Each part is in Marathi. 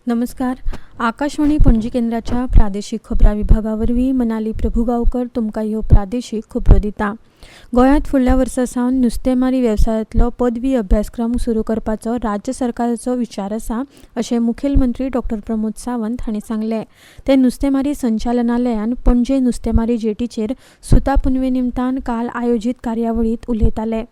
नमस्कार. आकाशवाणी पणजी केंद्राच्या प्रादेशीक खबरां विभागावरवीं मनाली प्रभुगांवकर तुमकां ह्यो प्रादेशीक खबरो दिता. गोंयांत फुडल्या वर्सा सावन नुस्तेमारी वेवसायांतलो पदवी अभ्यासक्रम सुरू करपाचो राज्य सरकाराचो विचार आसा अशें मुखेलमंत्री डॉ. प्रमोद सावंत हांणी सांगलें. ते नुस्तेमारी संचालनालयान पणजे नुस्तेमारी जेटीचेर सुता पुनवे निमतान काल आयोजीत कार्यावळींत उलयताले.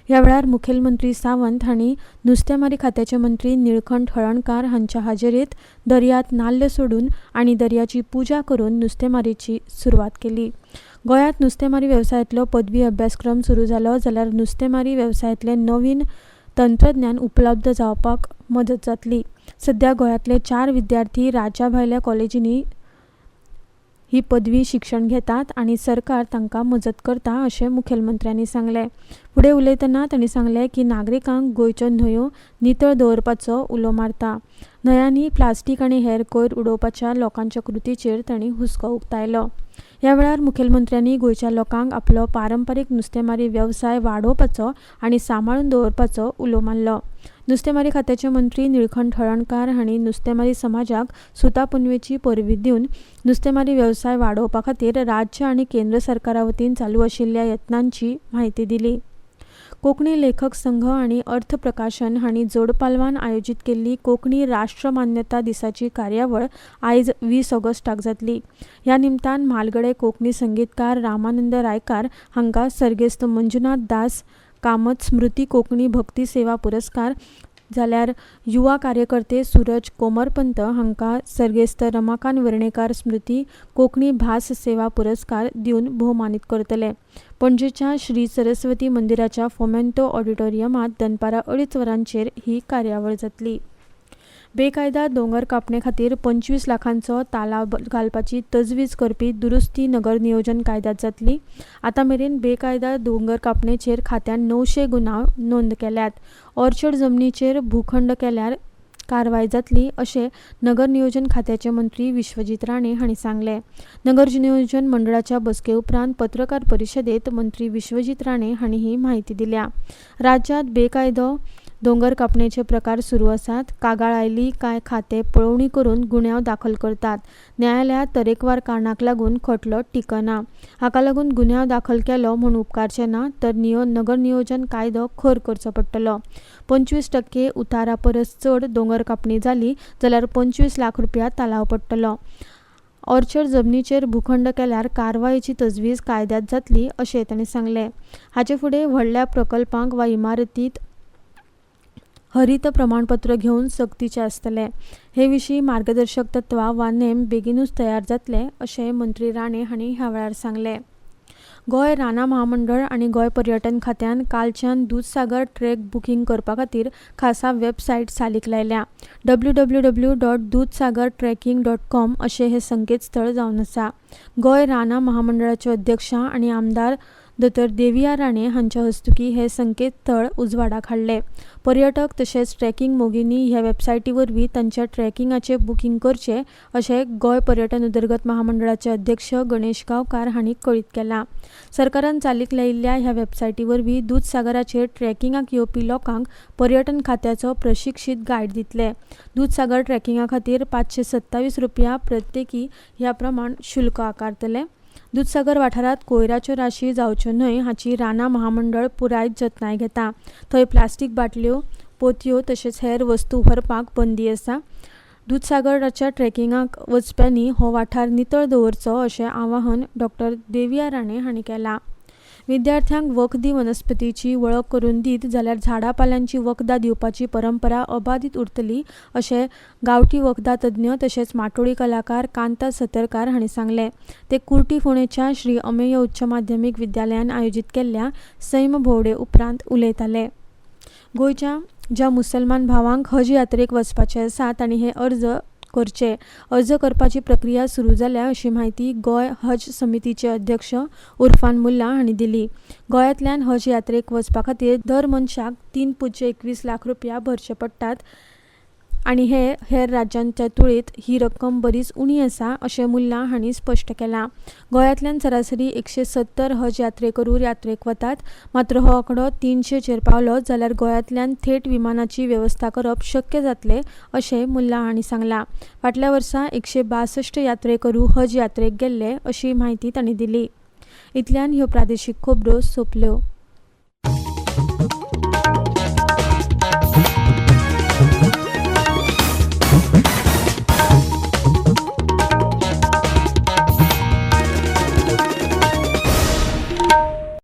ह्या वेळार मुखेलमंत्री सावंत हांणी नुस्तेमारी खात्याचे मंत्री निळकंठ हळर्णकार हांच्या हाजेरींत दर्यांत नाल्ल सोडून आनी दर्याची पुजा करून नुस्तेमारीची सुरवात केली. गोंयांत नुस्तेमारी वेवसायांतलो पदवी अभ्यासक्रम सुरू जालो जाल्यार नुस्तेमारी वेवसायांतलें नवीन तंत्रज्ञान उपलब्ध जावपाक मदत जातली. सध्या गोंयांतले 4 विद्यार्थी राज्या भायल्या कॉलेजींनी ही पदवी शिक्षण घेतात आनी सरकार तांकां मजत करता अशें मुखेलमंत्र्यांनी सांगलें. फुडें उलयतना तांणी सांगलें की नागरिकांक गोंयच्यो न्हंयो नितळ दवरपाचो उलो मारता. न्हंयांनी प्लास्टीक आनी हेर कोयर उडोवपाच्या लोकांच्या कृतीचेर तांणी हुस्को उक्तायलो. ह्या वेळार मुखेलमंत्र्यांनी गोंयच्या लोकांक आपलो पारंपारीक नुस्तेमारी वेवसाय वाडोवपाचो आनी सांबाळून दवरपाचो उलो मारलो. नुस्तेमारी खात्याचे मंत्री निळकंठ हळर्णकार हांणी नुस्तेमारी समाजाक सुता पुनवेची परबीं दिवन नुस्तेमारी वेवसाय वाडोवपा खातीर राज्य आनी केंद्र सरकारा वतीन चालू आशिल्ल्या यत्नांची म्हायती दिली. कोंकणी लेखक संघ आनी अर्थ प्रकाशन हांणी जोड पालवान आयोजीत केल्ली कोंकणी राष्ट्रमान्यता दिसाची कार्यावळ आयज 20 ऑगस्टाक जातली. ह्या निमतान म्हालगडे कोंकणी संगीतकार रामानंद रायकार हांकां सर्गेस्त मंजुनाथ दास कामत स्मृती कोंकणी भक्ती सेवा पुरस्कार, जाल्यार युवा कार्यकर्ते सूरज कोमरपंत हांकां सर्गेस्त रमाकांत वर्णेकार स्मृती कोंकणी भास सेवा पुरस्कार दिवन भोवमानीत करतले. पणजेच्या श्री सरस्वती मंदिराच्या फोमेंतो ऑडिटोरियमांत दनपारां 2:30 वरांचेर ही कार्यावळ जातली. बेकायदा दोंगर कापणे खातीर 25 लाखांचो तालाव घालपाची तजवीज करपी दुरुस्ती नगर नियोजन कायद्यात जातली. आतां मेरेन बेकायदा दोंगर कापणेचेर खात्यान 900 गुन्यांव नोंद केल्यात. ऑर्चर्ड जमनीचेर भूखंड केल्यार कारवाय जातली अशें नगर नियोजन खात्याचे मंत्री विश्वजीत राणे हांणी सांगलें. नगर नियोजन मंडळाच्या बसके उपरांत पत्रकार परिशदेंत मंत्री विश्वजीत राणे हांणी ही म्हायती दिल्या. राज्यांत बेकायदो दोंगर कापणेचे प्रकार सुरू आसात. कागाळ आयली काय खाते पळोवणी करून गुन्यांव दाखल करतात. न्यायालयात तरेकवार कारणाक लागून खटलो टिकना. हाका लागून गुन्यांव दाखल केलो म्हूण उपकारचे ना, तर नगर नियोजन कायदो खर करचो पडटलो. 25% उतारा परस चड दोंगर कापणी जाली जाल्यार 25 लाख रुपया तालाव पडटलो. ऑर्चर्ड जमनीचेर भूखंड केल्यार कारवायेची तजवीज कायद्यात जातली अशें तांणी सांगलें. हाचे फुडें व्हडल्या प्रकल्पांक वा इमारतींत हरित प्रमाणपत्र घेवन सक्तीचे आसतले. हे विशीं मार्गदर्शक तत्वां वा नेम बेगीनूच तयार जातले अशें मंत्री राणे हांणी ह्या वेळार सांगलें. गोंय रानां महामंडळ आनी गोंय पर्यटन खात्यान कालच्यान दूदसागर ट्रेक बुकींग करपा खातीर खासा वेबसायट चालीक लायल्या. www.dudsagartrekking.com अशें हें संकेतस्थळ जावन आसा. गोंय रानां महामंडळाच्यो अध्यक्षा आनी आमदार दोतोर देविया राणे हांच्या हस्तुकीं हें संकेतस्थळ उजवाडाक हाडलें. पर्यटक तशेंच ट्रेकिंग मोगिनी ह्या वेबसायटी वरवीं तांच्या ट्रेकिंगाचें बुकींग करचें अशें गोंय पर्यटन उदरगत महामंडळाचे अध्यक्ष गणेश गांवकार हांणी कळीत केलां. सरकारान चालीक लायिल्ल्या ह्या वेबसायटी वरवीं दूदसागराचेर ट्रेकिंगाक येवपी लोकांक पर्यटन खात्याचो प्रशिक्षीत गायड दितले. दूदसागर ट्रेकिंगा खातीर 527 रुपया प्रत्येकी ह्या प्रमाण शुल्क आकारतले. दूदसागर वाठारांत कोयराच्यो राशी जावच्यो न्हय हाची रानां महामंडळ पुराय जतनाय घेता. थंय प्लास्टीक बाटल्यो, पोतयो तशेंच हेर वस्तू व्हरपाक बंदी आसा. दूदसागराच्या ट्रेकिंगाक वचप्यांनी हो वाठार नितळ दवरचो अशें आवाहन डॉ. देविया राणे हांणी केलां. विद्यार्थ्यांक वखदी वनस्पतीची वळख करून दीत जाल्यार झाडां पाल्यांची वखदां दिवपाची परंपरा अबाधीत उरतली अशें गांवठी वखदां तज्ञ तशेंच माटोळी कलाकार कांता सतरकार हांणी सांगलें. ते कुर्टी फोंडेच्या श्री अमेय उच्च माध्यमीक विद्यालयान आयोजीत केल्ल्या सैम भोंवडे उपरांत उलयताले. गोंयच्या ज्या मुसलमान भावांक हज यात्रेक वचपाचे आसा तांणी हे अर्ज करपाची प्रक्रिया सुरू जाल्या अशी माहिती गोंय हज समितीचे अध्यक्ष उरफान मुल्ला हांणी दिली. गोंयांतल्यान हज यात्रेक वचपा खातीर दर मनशाक 3.21 लाख रुपया भरचे पडटात आनी हेर राज्यांच्या तुळेंत ही रक्कम बरीच उणी आसा अशें मुल्ला हांणी स्पश्ट केलां. गोंयांतल्यान सरासरी 170 हज यात्रेकरू यात्रेक वतात. मात्र हो आंकडो 300 चेर पावलो जाल्यार गोंयांतल्यान थेट विमानाची वेवस्था करप शक्य जातलें अशें मुल्ला हांणी सांगलां. फाटल्या वर्सा 162 यात्रेकरू हज यात्रेक गेल्ले अशी माहिती तांणी दिली. इतल्यान ह्यो प्रादेशीक खबरो सोंपल्यो.